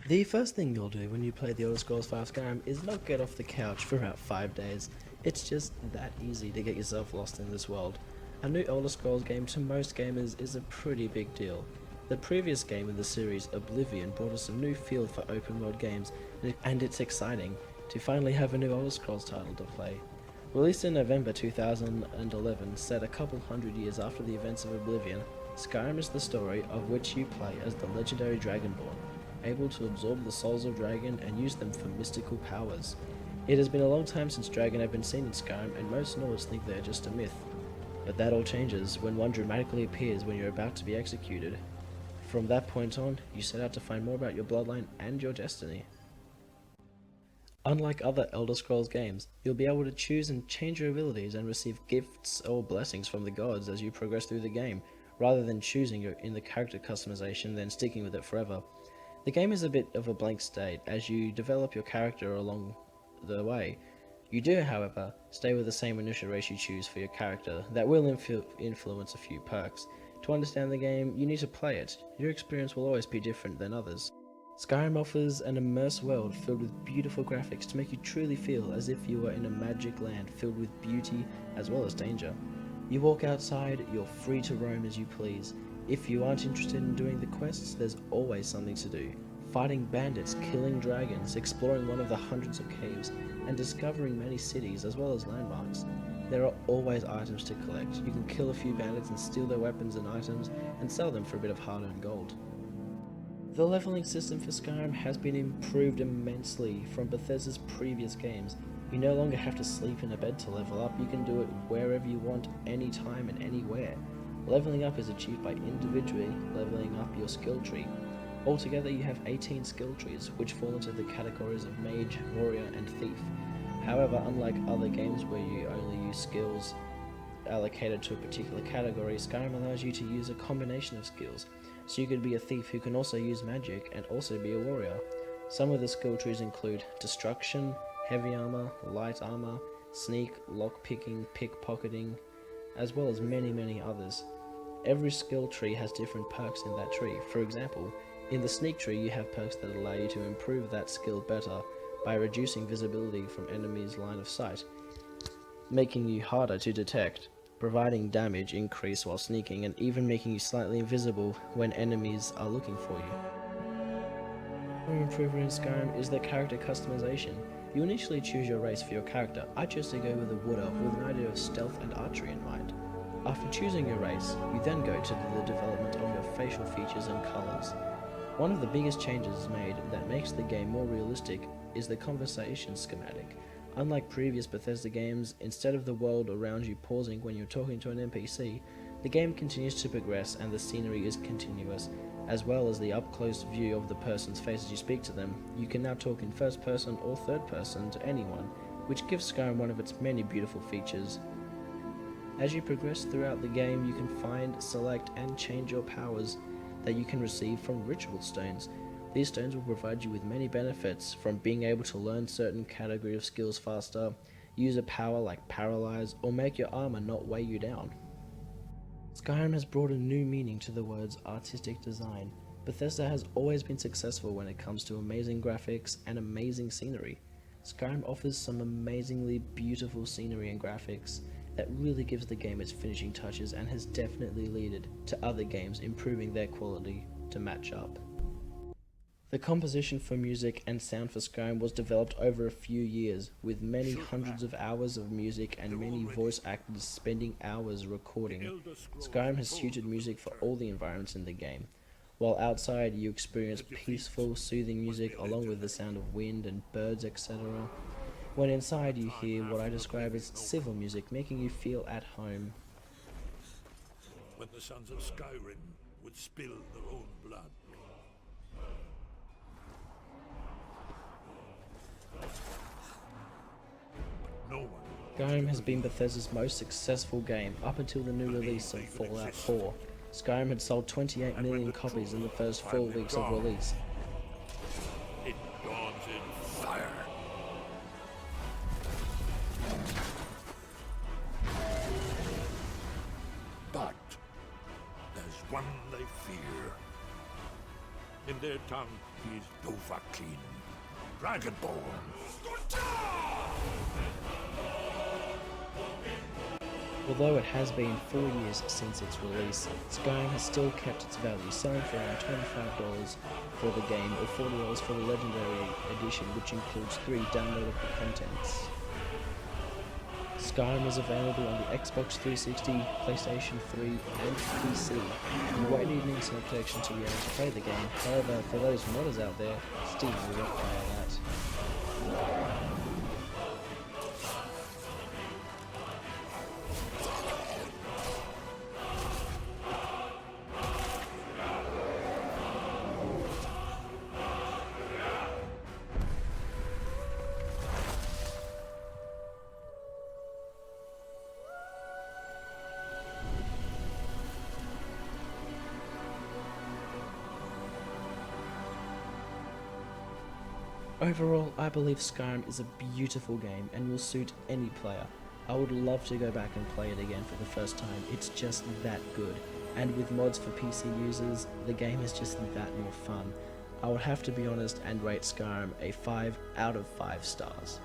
The first thing you'll do when you play the Elder Scrolls V Skyrim is not get off the couch for about 5 days. It's just that easy to get yourself lost in this world. A new Elder Scrolls game to most gamers is a pretty big deal. The previous game in the series, Oblivion, brought us a new field for open world games, and it's exciting to finally have a new Elder Scrolls title to play. Released in November 2011, set a couple hundred years after the events of Oblivion, Skyrim is the story of which you play as the legendary Dragonborn, able to absorb the souls of dragon and use them for mystical powers. It has been a long time since dragon have been seen in Skyrim, and most Nords think they are just a myth. But that all changes when one dramatically appears when you're about to be executed. From that point on, you set out to find more about your bloodline and your destiny. Unlike other Elder Scrolls games, you'll be able to choose and change your abilities and receive gifts or blessings from the gods as you progress through the game, rather than choosing in the character customization then sticking with it forever. The game is a bit of a blank state as you develop your character along the way. You do, however, stay with the same initial race you choose for your character. That will influence a few perks. To understand the game, you need to play it. Your experience will always be different than others. Skyrim offers an immersive world filled with beautiful graphics to make you truly feel as if you were in a magic land filled with beauty as well as danger. You walk outside, you're free to roam as you please. If you aren't interested in doing the quests, there's always something to do. Fighting bandits, killing dragons, exploring one of the hundreds of caves, and discovering many cities as well as landmarks. There are always items to collect. You can kill a few bandits and steal their weapons and items and sell them for a bit of hard-earned gold. The leveling system for Skyrim has been improved immensely from Bethesda's previous games. You no longer have to sleep in a bed to level up, you can do it wherever you want, anytime and anywhere. Leveling up is achieved by individually leveling up your skill tree. Altogether you have 18 skill trees, which fall into the categories of mage, warrior and thief. However, unlike other games where you only use skills allocated to a particular category, Skyrim allows you to use a combination of skills. So you could be a thief who can also use magic and also be a warrior. Some of the skill trees include destruction, heavy armor, light armor, sneak, lockpicking, pickpocketing, as well as many others. Every skill tree has different perks in that tree. For example, in the sneak tree you have perks that allow you to improve that skill better by reducing visibility from enemies' line of sight, making you harder to detect, providing damage increase while sneaking, and even making you slightly invisible when enemies are looking for you. Another improvement in Skyrim is the character customization. You initially choose your race for your character. I chose to go with a wood elf with an idea of stealth and archery in mind. After choosing your race, you then go to the development of your facial features and colours. One of the biggest changes made that makes the game more realistic is the conversation schematic. Unlike previous Bethesda games, instead of the world around you pausing when you're talking to an NPC, the game continues to progress and the scenery is continuous, as well as the up-close view of the person's face as you speak to them. You can now talk in first person or third person to anyone, which gives Skyrim one of its many beautiful features. As you progress throughout the game, you can find, select, and change your powers that you can receive from ritual stones. These stones will provide you with many benefits, from being able to learn certain category of skills faster, use a power like Paralyze, or make your armor not weigh you down. Skyrim has brought a new meaning to the words artistic design. Bethesda has always been successful when it comes to amazing graphics and amazing scenery. Skyrim offers some amazingly beautiful scenery and graphics that really gives the game its finishing touches and has definitely led to other games improving their quality to match up. The composition for music and sound for Skyrim was developed over a few years, with many hundreds of hours of music and many voice actors spending hours recording. Skyrim has suited music for all the environments in the game. While outside you experience peaceful, soothing music along with the sound of wind and birds, etc. When inside you hear what I describe as civil music, making you feel at home. When the sons of Skyrim would spill their own blood. No one. Skyrim has been Bethesda's most successful game up until the new release of Fallout 4. Skyrim had sold 28 million copies in the first 4 weeks of release. It dawns in fire. But there's one they fear. In their tongue, he's Dovahkiin, Dragonborn. Although it has been 4 years since its release, Skyrim has still kept its value, selling for around $25 for the game or $40 for the Legendary Edition, which includes 3 downloadable contents. Skyrim is available on the Xbox 360, PlayStation 3 and PC. You won't need an internet connection to be able to play the game, however for those modders out there, Steam will require that. Overall, I believe Skyrim is a beautiful game and will suit any player. I would love to go back and play it again for the first time, it's just that good. And with mods for PC users, the game is just that more fun. I would have to be honest and rate Skyrim a 5 out of 5 stars.